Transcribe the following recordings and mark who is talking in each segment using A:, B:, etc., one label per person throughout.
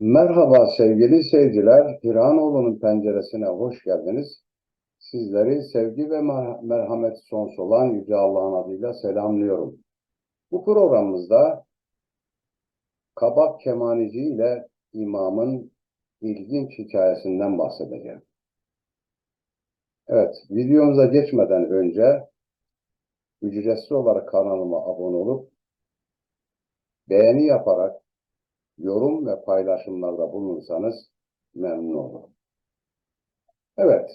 A: Merhaba sevgili seyirciler, İranoğlu'nun penceresine hoş geldiniz. Sizleri sevgi ve merhamet sonsuz olan Yüce Allah'ın adıyla selamlıyorum. Bu programımızda Kabak Kemanici ile imamın ilginç hikayesinden bahsedeceğim. Evet, videomuza geçmeden önce ücretsiz olarak kanalıma abone olup beğeni yaparak yorum ve paylaşımlarda bulunursanız memnun olurum. Evet,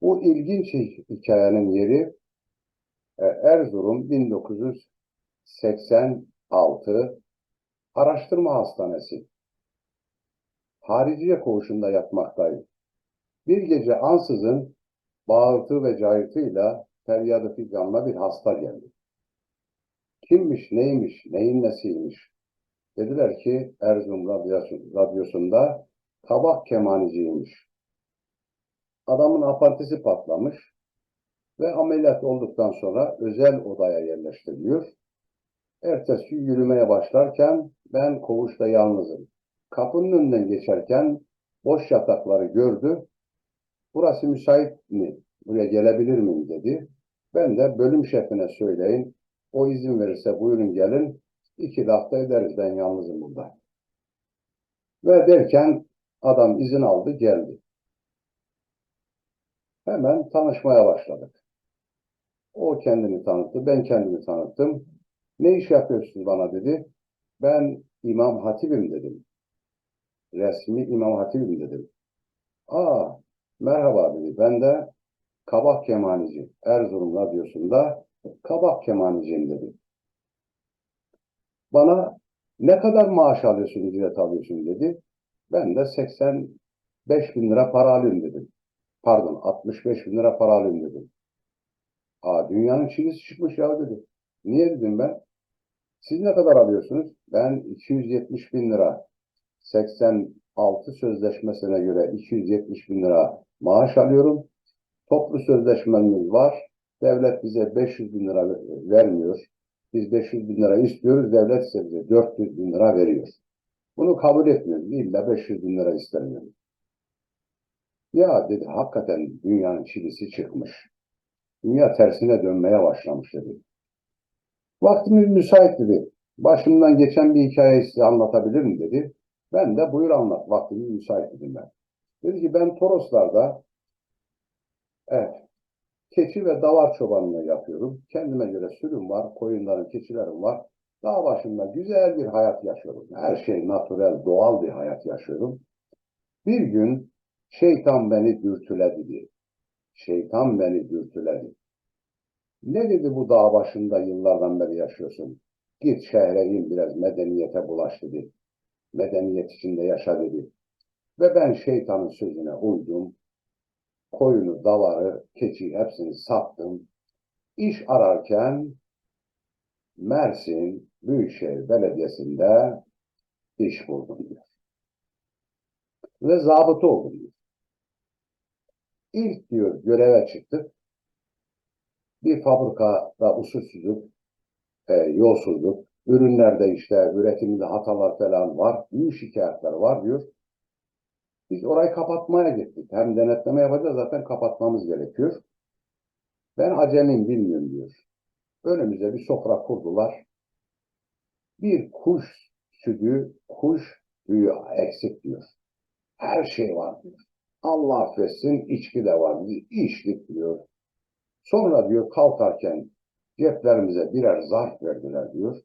A: bu ilginç hikayenin yeri Erzurum 1986 Araştırma Hastanesi. Hariciye koğuşunda yatmaktayım. Bir gece ansızın bağırtı ve cayırtıyla feryadı figanla bir hasta geldi. Kimmiş, neymiş, neyin nesiymiş? Dediler ki Erzurum radyosunda kabak kemaniciymiş. Adamın apantisi patlamış ve ameliyat olduktan sonra özel odaya yerleştiriliyor. Ertesi gün yürümeye başlarken ben koğuşta yalnızım. Kapının önünden geçerken boş yatakları gördü. Burası müsait mi? Buraya gelebilir miyim dedi. Ben de bölüm şefine söyleyin. O izin verirse buyurun gelin. 2 lafta ederiz, ben yalnızım burada. Ve derken adam izin aldı geldi. Hemen tanışmaya başladık. O kendini tanıttı, ben kendimi tanıttım. Ne iş yapıyorsun bana dedi. Ben İmam Hatibim dedim. Resmi İmam Hatibim dedim. Aa, merhaba dedi. Ben de kabak kemanici. Erzurum Radyosu'nda kabak kemaniciyim dedi. Bana ne kadar maaş alıyorsun, ücret alıyorsun dedi. Ben de 85 bin lira para alıyorum dedim. Pardon, 65 bin lira para alıyorum dedim. Aa, dünyanın çivisi çıkmış ya dedi. Niye dedim ben? Siz ne kadar alıyorsunuz? Ben 270 bin lira. 86 sözleşmesine göre 270 bin lira maaş alıyorum. Toplu sözleşmemiz var. Devlet bize 500 bin lira vermiyor. Biz 500 bin lira istiyoruz. Devlet ise bize 400 bin lira veriyor. Bunu kabul etmiyoruz. İlla 500 bin lira istemiyoruz. Ya dedi, hakikaten dünyanın çivisi çıkmış. Dünya tersine dönmeye başlamış dedi. Vaktimiz müsait dedi. Başımdan geçen bir hikayeyi size anlatabilirim dedi. Ben de buyur anlat, vaktimiz müsait dedim ben. Dedi ki ben Toroslar'da, evet, keçi ve davar çobanlığı yapıyorum. Kendime göre sürüm var, koyunlarım, keçilerim var. Dağ başında güzel bir hayat yaşıyorum. Her şey natürel, doğal bir hayat yaşıyorum. Bir gün şeytan beni dürtüledi. Şeytan beni dürtüledi. Ne dedi, bu dağ başında yıllardan beri yaşıyorsun? Git şehre in, biraz medeniyete bulaş dedi. Medeniyet içinde yaşa dedi. Ve ben şeytanın sözüne uydum. Koyunu, davarı, keçi hepsini sattım. İş ararken Mersin Büyükşehir Belediyesi'nde iş buldum diyor. Ve zabıta oldum diyor. İlk diyor göreve çıktık. Bir fabrikada usulsüzlük, yolsuzluk, ürünlerde işte üretimde hatalar falan var, büyük şikayetler var diyor. Biz orayı kapatmaya gittik. Hem denetleme yapacağız, zaten kapatmamız gerekiyor. Ben acemiyim, bilmiyorum diyor. Önümüze bir sofra kurdular. Bir kuş sütü, kuş tüyü eksik diyor. Her şey var diyor. Allah affetsin, içki de var. Biz içtik diyor. Sonra diyor kalkarken ceplerimize birer zarf verdiler diyor.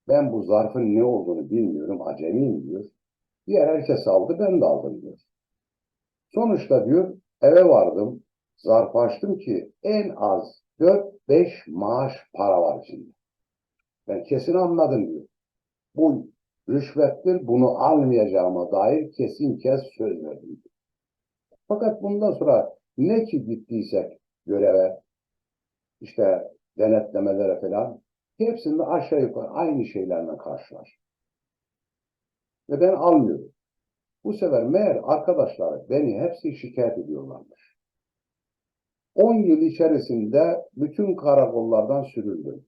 A: Ben bu zarfın ne olduğunu bilmiyorum, acemiyim diyor. Diğer herkes aldı, ben de aldım diyor. Sonuçta diyor eve vardım, zarfı açtım ki en az 4-5 maaş para var içinde. Ben kesin anladım diyor. Bu rüşvettir, bunu almayacağıma dair kesin kes söz verdim. Fakat bundan sonra ne ki gittiysek göreve, işte denetlemelere falan, hepsinde aşağı yukarı aynı şeylerle karşılar. Ve ben almıyorum. Bu sefer meğer arkadaşlar beni hepsi şikayet ediyorlarmış. 10 yıl içerisinde bütün karakollardan sürüldüm.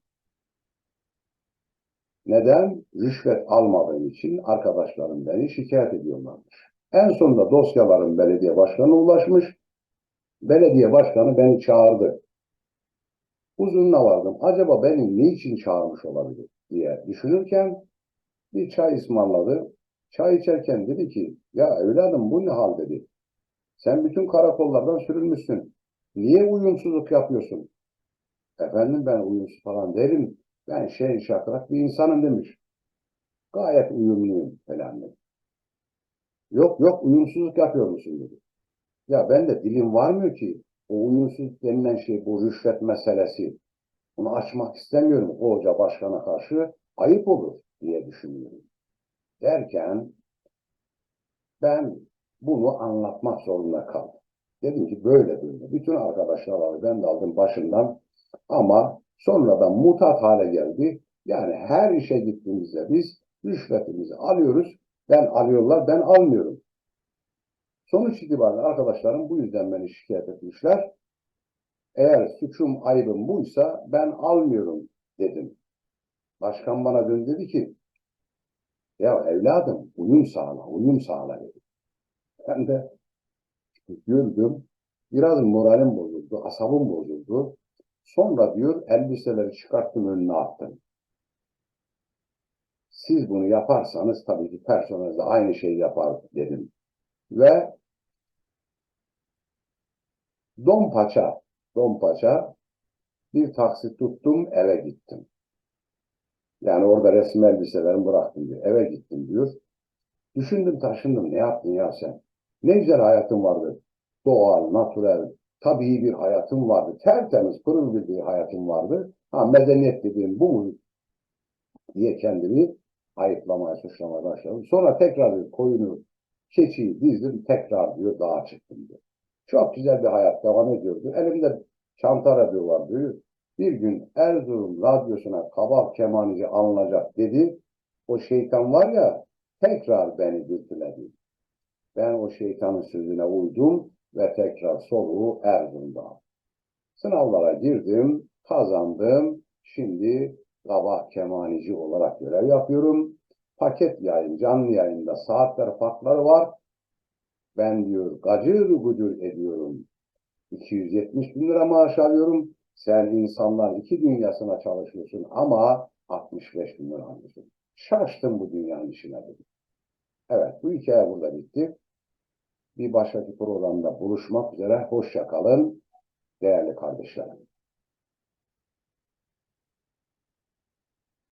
A: Neden? Rüşvet almadığım için arkadaşlarım beni şikayet ediyorlarmış. En sonunda dosyalarım belediye başkanına ulaşmış. Belediye başkanı beni çağırdı. Huzuruna vardım. Acaba beni niçin çağırmış olabilir diye düşünürken bir çay ısmarladı. Çay içerken dedi ki, ya evladım bu ne hal dedi. Sen bütün karakollardan sürülmüşsün. Niye uyumsuzluk yapıyorsun? Efendim ben uyumsuz falan değilim. Ben şakrak bir insanım demiş. Gayet uyumluyum falan dedi. Yok yok uyumsuzluk yapıyor musun dedi. Ya ben de dilim varmıyor ki o uyumsuzluk denilen şey bu rüşvet meselesi. Bunu açmak istemiyorum. O hoca başkana karşı ayıp olur diye düşünüyorum. Derken ben bunu anlatmak zorunda kaldım. Dedim ki böyle böyle. Bütün arkadaşlar ben de aldım başından ama sonradan mutat hale geldi. Yani her işe gittiğimizde biz rüşvetimizi alıyoruz. Ben alıyorlar, ben almıyorum. Sonuç itibariyle arkadaşlarım bu yüzden beni şikayet etmişler. Eğer suçum, ayıbım buysa ben almıyorum dedim. Başkan bana döndü dedi ki, ya evladım uyum sağla, uyum sağla dedi. Ben de güldüm. Biraz moralim bozuldu, asabım bozuldu. Sonra diyor elbiseleri çıkarttım önüne attım. Siz bunu yaparsanız tabii ki personel de aynı şeyi yapar dedim. Ve Dompaça, Dompaça bir taksi tuttum eve gittim. Yani orada resmi elbiselerimi bıraktım diyor. Eve gittim diyor. Düşündüm taşındım ne yaptın ya sen? Ne güzel hayatın vardı. Doğal, natürel, tabii bir hayatım vardı. Tertemiz, pırıl bir hayatım vardı. Ha medeniyet dediğim bu mu diye kendimi ayıplamaya, suçlamaya başladım. Sonra tekrar diyor, koyunu, keçiyi dizdim, tekrar diyor dağa çıktım diyor. Çok güzel bir hayat devam ediyordu. Elimde çanta radyo var diyor. Bir gün Erzurum radyosuna kabak kemanici alınacak dedi. O şeytan var ya tekrar beni dürtüledi. Ben o şeytanın sözüne uydum ve tekrar soluğu Erzurum'da aldım. Sınavlara girdim, kazandım. Şimdi sabah kemanici olarak görev yapıyorum. Paket yayın, canlı yayında saatler farkları var. Ben diyor gacır gucur ediyorum. 270 bin lira maaş alıyorum. Sen insanlar iki dünyasına çalışıyorsun ama 65 bin lira alıyorsun. Şaştım bu dünyanın işine dedim. Evet bu hikaye burada bitti. Bir başka programda buluşmak üzere. Hoşça kalın değerli kardeşlerim.